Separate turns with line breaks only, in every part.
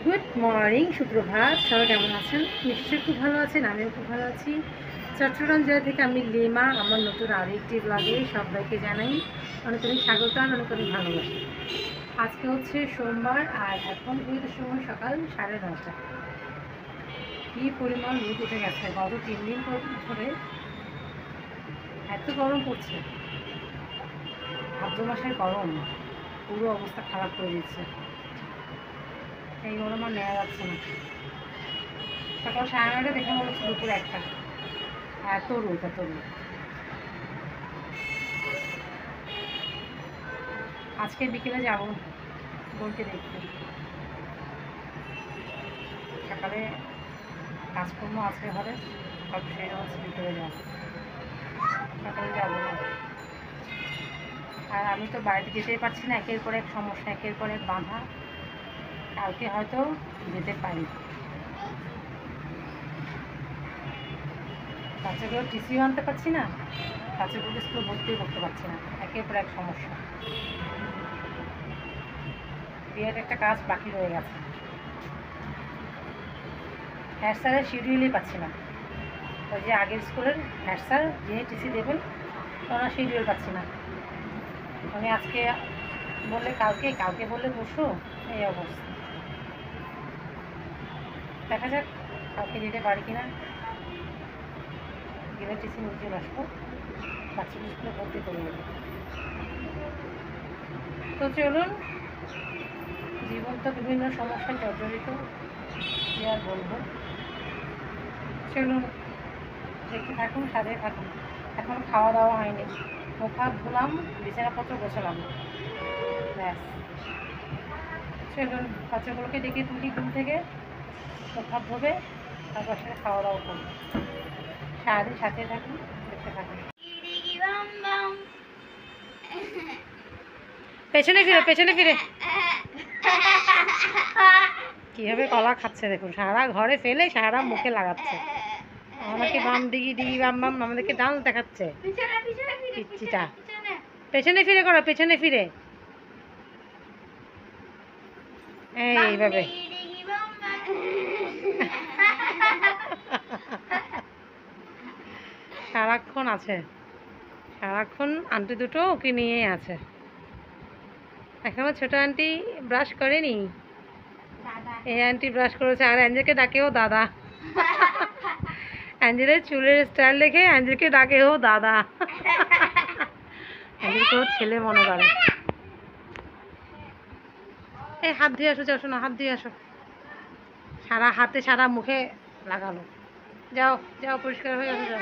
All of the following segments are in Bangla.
গুড মর্নিং, সুপ্রভাত। সবাই কেমন আছেন? নিশ্চয়ই খুব ভালো আছেন, আমিও খুব ভালো আছি। চট্টগ্রাম জেলা থেকে আমি লিমা আমার নতুন আরেকটি ব্লগে সবাইকে জানাই অনেক অনেক স্বাগত, অনেক অনেক ভালোবাসি। আজকে হচ্ছে সোমবার আর এখন যেহেতু সময় সকাল 9:30। কী পরিমাণ রোদ উঠে গেছে গত 3 দিন ধরে, এত গরম পড়ছে। ভাদ্র মাসের গরম পুরো অবস্থা খারাপ করে দিচ্ছে। এই গরম আর নেওয়া যাচ্ছে না। সকাল 9:30 দেখে মনে হচ্ছে দুপুর 1টা। এত রোদ, এত রোদ। আজকে বিকেলে যাব বোনকে দেখতে। সকালে কাজকর্ম আছে ঘরে, সব শেষ হচ্ছে, বিকেলে যাব। সকালে যাবো না। আর আমি তো বাড়িতে যেতেই পারছি না, একের পর এক সমস্যা, একের পর এক বাধা। কালকে হয়তো যেতে পারি। বাচ্চাগুলো টিসিও আনতে পারছি না, বাচ্চাগুলোকে স্কুলে ভর্তিও করতে পারছি না, একের পর এক সমস্যা। বিয়ের একটা কাজ বাকি রয়ে গেছে। হেড স্যারের শিডিউলই পাচ্ছি না। ওই যে আগের স্কুলের হেড স্যার যিনি টিসি দেবেন, ওনার শিডিউল পাচ্ছি না। উনি আজকে বললে কালকে, কালকে বললে পরশু, এই অবস্থা। দেখা যাক কালকে যেতে পারি কিনা। গেলে টিসি নিতে আসবো, বাচ্চাদের স্কুলে ভর্তি করে দেবো। তো চলুন, জীবন তো বিভিন্ন সমস্যায় জর্জরিত, কী আর বলবো। চলুন দেখতে থাকুন, সাথে থাকুন। এখন খাওয়া দাওয়া হয়নি, মুখ হাত ধুলাম, বিছানাপত্র গোছালাম, ব্যাস। চলুন বাচ্চাগুলোকে ডেকে তুলি ঘুম থেকে, মুখ হাত ধোবে, তারপর সাথে খাওয়া দাওয়া করবো। সারাদিন সাথে থাকুন, দেখতে থাকুন। পেছনে ফিরে, পেছনে ফিরে। কীভাবে কলা খাচ্ছে দেখুন, সারা ঘরে ফেলে সারা মুখে লাগাচ্ছে। আমাকে বাম দিঘি দিঘি বাম বাম আমাদেরকে ডান্স দেখাচ্ছে পিচ্চিটা। পেছনে ফিরে করো, পেছনে ফিরে, এইভাবে। সারাক্ষণ আছে, সারাক্ষণ আন্টি দুটো ওকে নিয়েই আছে। এখনো ছোট আন্টি ব্রাশ করেনি, এই আন্টি ব্রাশ করেছে। আর অ্যাঞ্জেলকে ডাকেও দাদা। অ্যাঞ্জেলের চুলের স্টাইল দেখে অ্যাঞ্জেলকে ডাকেও দাদা। অ্যাঞ্জেলকে ওর ছেলে মনে করে। এই হাত ধুয়ে আসো, যাও শোনো, হাত ধুয়ে আসো। সারা হাতে সারা মুখে লাগালো। যাও যাও, পরিষ্কার হয়ে আসো, যাও।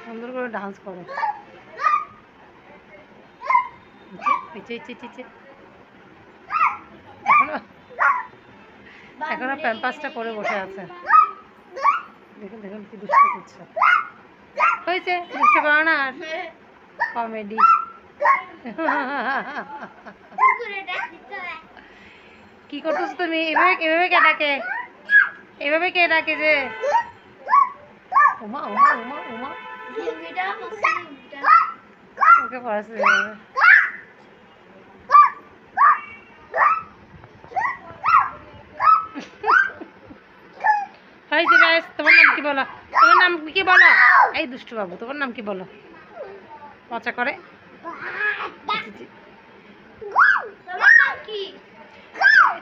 সুন্দর করে ডান্স করে। এখনো প্যাম্পাসটা পরে বসে আছে। দেখুন দেখুন কি দুষ্ট করছে। হয়েছে, দুষ্ট করো না আর। কমেডি। কি করতেছো তুমি? এভাবে এভাবে কে ডাকে? এভাবে কে ডাকে যে? উমা উমা উমা উমা, ওকে পড়াচ্ছে। হয়েছে ব্যাস। তোমার নাম কি বলো? তোমার নাম কি বলো? এই দুষ্টু বাবু, তোমার নাম কি বলো? মজা করে।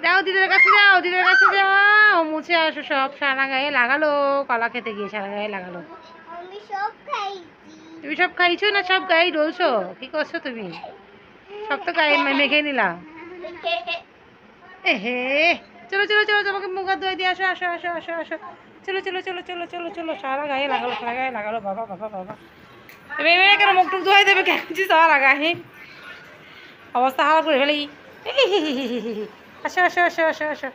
যাও দিদির কাছে, যাও দিদির কাছে যাও, মুছে আসো সব। সারা গায়ে লাগালো, কলা খেতে গিয়ে সারা গায়ে লাগালো। তুমি সব খাইছো না সব গায়ে ডলছো? কি করছো তুমি? সব তো গায়ে মেখে নিলা। হে, চলো চলো চলো, তোমাকে মুখ হাত ধুয়ে দিয়ে আসো, আসো আসো আসো আসো। চলো চলো চলো চলো চলো চলো, সারা গায়ে লাগালো, সারা গায়ে লাগালো। বাবা বাবা বাবা, তুমি এমনি কেন মুখ টুক ধোয়াই দেবে কেন? সারা গায়ে অবস্থা খারাপ করে ফেলি। আসো আসো আসো আসো আসো।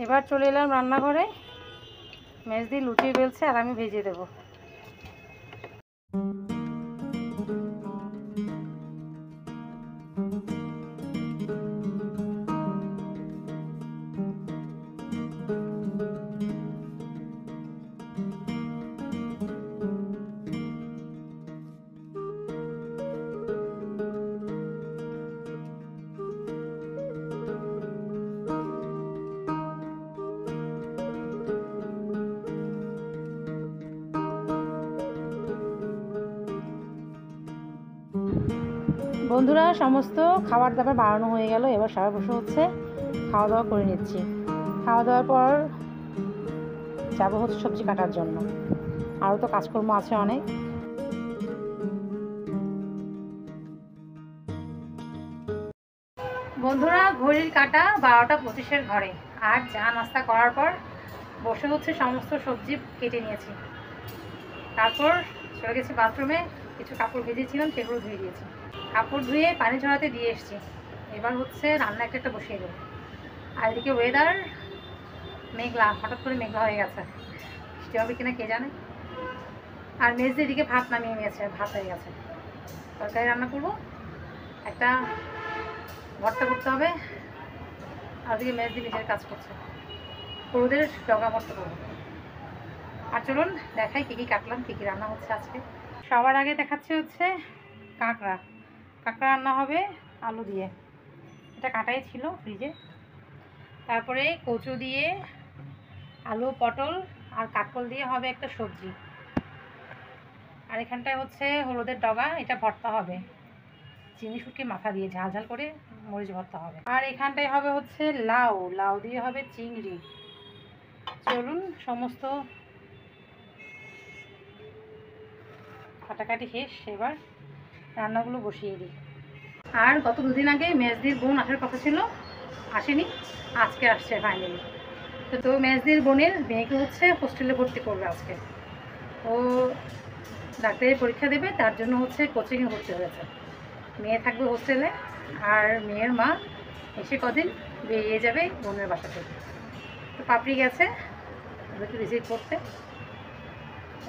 এবার চলে এলাম রান্নাঘরে। মেজদি লুচি বেলছে আর আমি ভেজে দেবো। বন্ধুরা, সমস্ত খাবার দাবার বানানো হয়ে গেল, এবার সবাই বসে হচ্ছে খাওয়া দাওয়া করে নিচ্ছি। খাওয়া দাওয়ার পর যাবো হচ্ছে সবজি কাটার জন্য, আরও তো কাজকর্ম আছে অনেক। বন্ধুরা, ঘড়ির কাটা 12টা 25-এর ঘরে, আর চা নাস্তা করার পর বসে হচ্ছে সমস্ত সবজি কেটে নিয়েছি। তারপর চলে গেছি বাথরুমে, কিছু কাপড় ভেজেছিলাম সেগুলো ধুয়ে দিয়েছি। কাপড় ধুয়ে পানি ঝরাতে দিয়ে এসছি। এবার হচ্ছে রান্না একটা বসিয়ে দেবো। আর এদিকে ওয়েদার মেঘলা, হঠাৎ করে মেঘলা হয়ে গেছে, বৃষ্টি হবে কিনা কে জানে। আর মেজদের এদিকে ভাত নামিয়ে নিয়েছে, ভাত হয়ে গেছে। তরকারি রান্না করবো, একটা ভর্তা করতে হবে। আর ওদিকে মেজদি নিজের কাজ করছে, গরুদের ডগা ভর্তা করবো। আর চলুন দেখাই কী কী কাটলাম, কী কী রান্না হচ্ছে আজকে। সবার আগে দেখাচ্ছে হচ্ছে কাঁকড়া। কাঁকড়া রান্না হবে আলু দিয়ে, এটা কাটাই ছিল ফ্রিজে। তারপরে কচু দিয়ে, আলু পটল আর কাঁকরোল দিয়ে হবে একটা সবজি। আর এখানটায় হচ্ছে হলুদের ডগা, এটা ভর্তা হবে চিনি শুটকি মাথা দিয়ে, ঝাল ঝাল করে মরিচ ভর্তা হবে। আর এখানটায় হবে হচ্ছে লাউ, লাউ দিয়ে হবে চিংড়ি। চলুন সমস্ত কাটাকাটি শেষ, এবার রান্নাগুলো বসিয়ে দিই। আর গত দুদিন আগে মেজদির বোন আসার কথা ছিল, আসেনি, আজকে আসছে ফাইনালি। তো মেজদির বোনের মেয়েকে হচ্ছে হোস্টেলে ভর্তি করবে আজকে। ও ডাক্তারের পরীক্ষা দেবে, তার জন্য হচ্ছে কোচিংয়ে ভর্তি হয়েছে। মেয়ে থাকবে হোস্টেলে, আর মেয়ের মা এসে কদিন বেরিয়ে যাবে বোনের বাসা থেকে। তো পাপড়ি গেছে ওদেরকে রিসিভ করতে,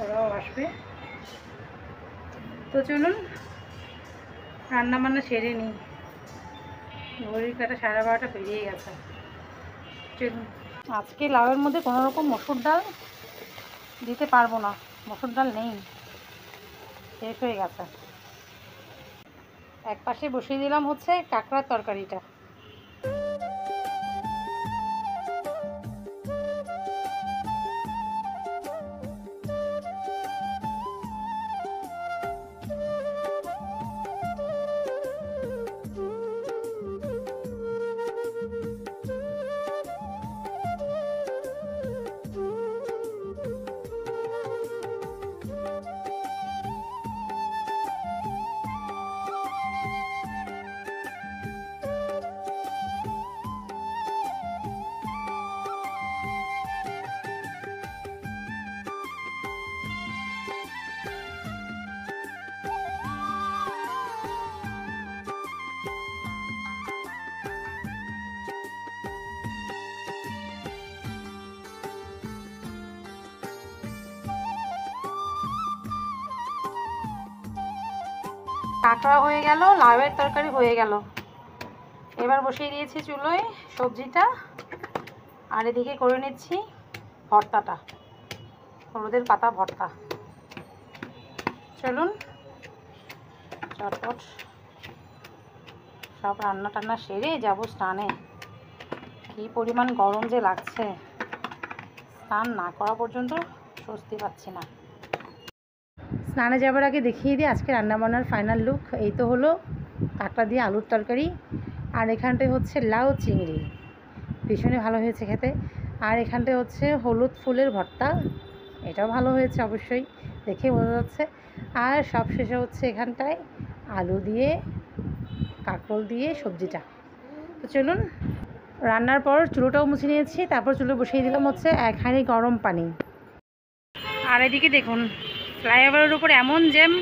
ওরাও আসবে। তো চলুন রান্না বান্না সেরে নিই, ঘড়ির কাটা 12:30 পেরিয়ে গেছে। চলুন, আজকে লাউয়ের মধ্যে কোনো রকম মসুর ডাল দিতে পারবো না, মসুর ডাল নেই, শেষ হয়ে গেছে। এক পাশে বসিয়ে দিলাম হচ্ছে কাঁকড়ার তরকারিটা। কাঁকড়া হয়ে গেল, লাউয়ের তরকারি হয়ে গেল। এবার বসিয়ে দিয়েছি চুলোয় সবজিটা, আর এদিকে করে নিচ্ছি ভর্তাটা, হলুদের পাতা ভর্তা। চলুন চটপট সব রান্না টান্না সেরে যাব স্নানে। কী পরিমাণ গরম যে লাগছে, স্নান না করা পর্যন্ত স্বস্তি পাচ্ছি না। স্নানে যাবার আগে দেখিয়ে দিই আজকে রান্নাবান্নার ফাইনাল লুক। এই তো হলো কাঁকড়া দিয়ে আলুর তরকারি, আর এখানটায় হচ্ছে লাউ চিংড়ি, ভীষণই ভালো হয়েছে খেতে। আর এখানটায় হচ্ছে হলুদ ফুলের ভর্তা, এটাও ভালো হয়েছে অবশ্যই, দেখে বোঝা যাচ্ছে। আর সবশেষে হচ্ছে এখানটায় আলু দিয়ে কাঁকরোল দিয়ে সবজিটা। তো চলুন, রান্নার পর চুলোটাও মুছে নিয়েছি, তারপর চুলো বসিয়ে দিলাম হচ্ছে 1 হাঁড়ি গরম পানি। আর এদিকে দেখুন ফ্লাইওভারের উপর এমন জ্যাম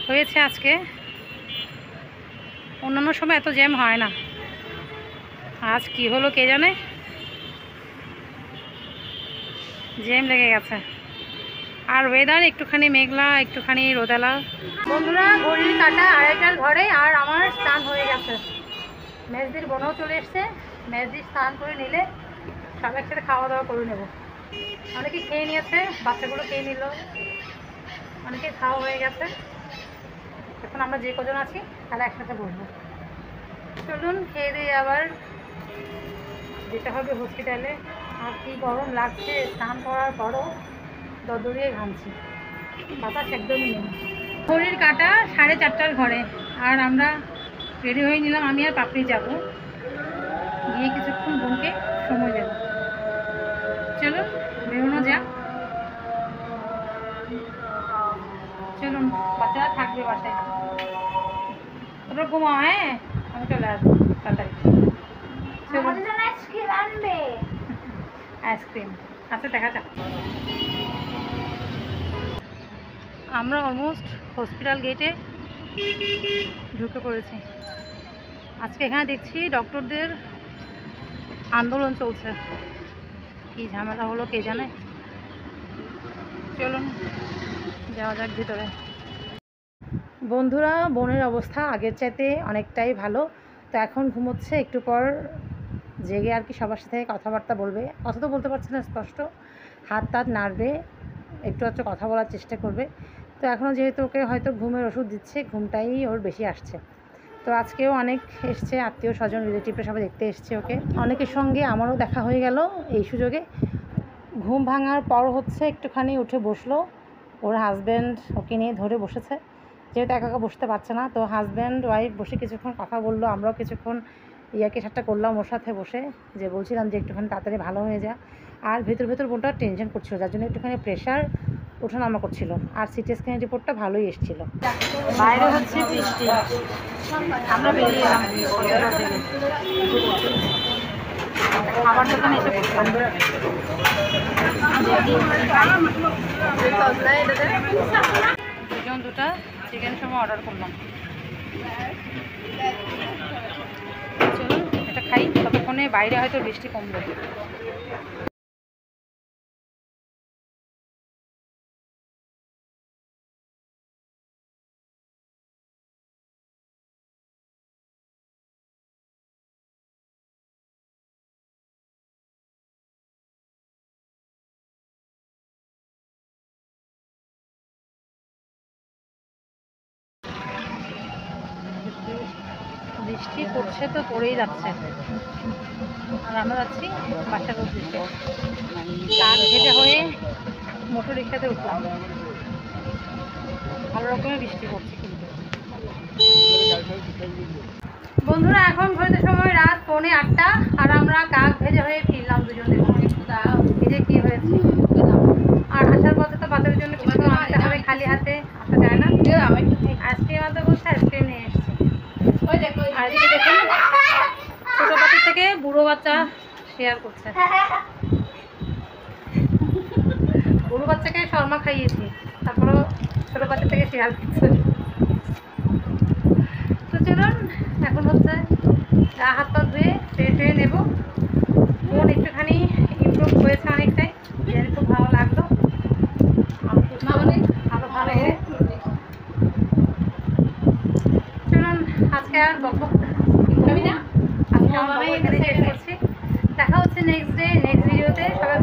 হয়েছে আজকে, অন্যান্য সময় এত জ্যাম হয় না, আজ কি হলো কে জানে, জ্যাম লেগে গেছে। আর ওয়েদার একটুখানি মেঘলা একটুখানি রোদেলা। বন্ধুরা, ঘড়ির কাটা 2:30টার ঘরে, আর আমার স্নান হয়ে গেছে। মেজদির বোনও চলে এসছে, মেজদির স্নান করে নিলে সব একসাথে খাওয়া দাওয়া করে নেব। অনেকে খেয়ে নিয়েছে, বাচ্চাগুলো খেয়ে নিল, অনেকে খাওয়া হয়ে গেছে। এখন আমরা যে কজন আছি তারা একসাথে বসবো। চলুন খেয়ে দিয়ে আবার যেতে হবে হসপিটালে। আর কি গরম লাগছে, স্নান করার পরও দরদরিয়ে ঘামছি, বাতাস একদমই নেই। ঘড়ির কাটা 4:30টার ঘরে। আর আমরা রেডি হয়ে নিলাম, আমি আর পাপড়ি যাব, গিয়ে কিছুক্ষণ বোনকে সময় দেব। চলো বেরোনো যাক। চলুন, বাচ্চারা থাকবে বাসায়, তোমরা ঘুমাও, হ্যাঁ আমি চলে আসবো তাড়াতাড়ি। আইসক্রিম আচ্ছা, দেখা যাক। আমরা অলমোস্ট হসপিটাল গেটে ঢুকে পড়েছি। আজকে এখানে দেখছি ডক্টরদের আন্দোলন চলছে, কি ঝামেলা হলো কে জানে। চলুন যাওয়া যাক ভিতরে। বন্ধুরা, বোনের অবস্থা আগের চাইতে অনেকটাই ভালো, তো এখন ঘুমোচ্ছে, একটু পর জেগে আর কি সবার সাথে কথাবার্তা বলবে। কথা তো বলতে পারছে না স্পষ্ট, হাত টাত নাড়বে, একটু একটু কথা বলার চেষ্টা করবে। তো এখনও যেহেতু ওকে হয়তো ঘুমের ওষুধ দিচ্ছে, ঘুমটাই ওর বেশি আসছে। তো আজকেও অনেক এসছে, আত্মীয় স্বজন রিলেটিভরা সবাই দেখতে এসছে ওকে। অনেকের সঙ্গে আমারও দেখা হয়ে গেল এই সুযোগে। ঘুম ভাঙার পর হচ্ছে একটুখানি উঠে বসলো, ওর হাজব্যান্ড ওকে নিয়ে ধরে বসেছে, যেহেতু একা একা বসতে পারছে না। তো হাজব্যান্ড ওয়াইফ বসে কিছুক্ষণ কথা বললো, আমরাও কিছুক্ষণ ইয়াকে ঠাট্টা করলাম ওর সাথে বসে, যে বলছিলাম যে একটুখানি তাড়াতাড়ি ভালো হয়ে যা। আর ভেতর ভেতর বোনটা টেনশন করছিল, যার জন্য একটুখানি প্রেশার ওঠানামা করছিল। আর সিটি স্ক্যানের রিপোর্টটা ভালোই এসেছিল। বাইরে হচ্ছে বৃষ্টি, আমরা বেরিয়ে এলাম খাবার দোকানে এসে বসলাম। দুজন দুটা চিকেন শর্মা অর্ডার করলাম। চলুন এটা খাই, ততক্ষণে বাইরে হয়তো বৃষ্টি কমবে। বৃষ্টি পড়ছে তো পড়েই যাচ্ছে, আর আমরা যাচ্ছি বাসার উদ্দেশ্যে। কাক ভেজা হয়ে মোটর রিক্সাতে উঠলাম, ভালো রকমের বৃষ্টি পড়ছে কিন্তু। বন্ধুরা, এখন ঘড়িতে সময় রাত 7:45, আর আমরা কাক ভেজা হয়ে ফিরলাম দুজনে। ভেজে কি হয়েছে, আর আসার পথে তো বাজারের জন্য কিছু আনতে হবে, খালি হাতে আসা যায় না। আইসক্রিম আনতে বলছে, আইসক্রিম নিয়ে এসেছি। আর এই দেখুন, ছোটো বাচ্চা থেকে বুড়ো বাচ্চা শেয়ার করছে। বুড়ো বাচ্চাকে শর্মা খাইয়েছি, তারপরেও ছোটো বাচ্চা থেকে শেয়ার করছে। তো চলুন এখন হচ্ছে হাত পা ধুয়ে ফ্রেশ হয়ে নেবো। মন একটুখানি ইমপ্রুভ হয়েছে অনেকটাই, যেটা খুব ভালো লাগলো। আরো ভালো হবে। চলুন আজকে আর বকবক আজকে আমার এখানে শেষ করছি। দেখা হচ্ছে নেক্সট ডে নেক্সট ভিডিওতে। সবাই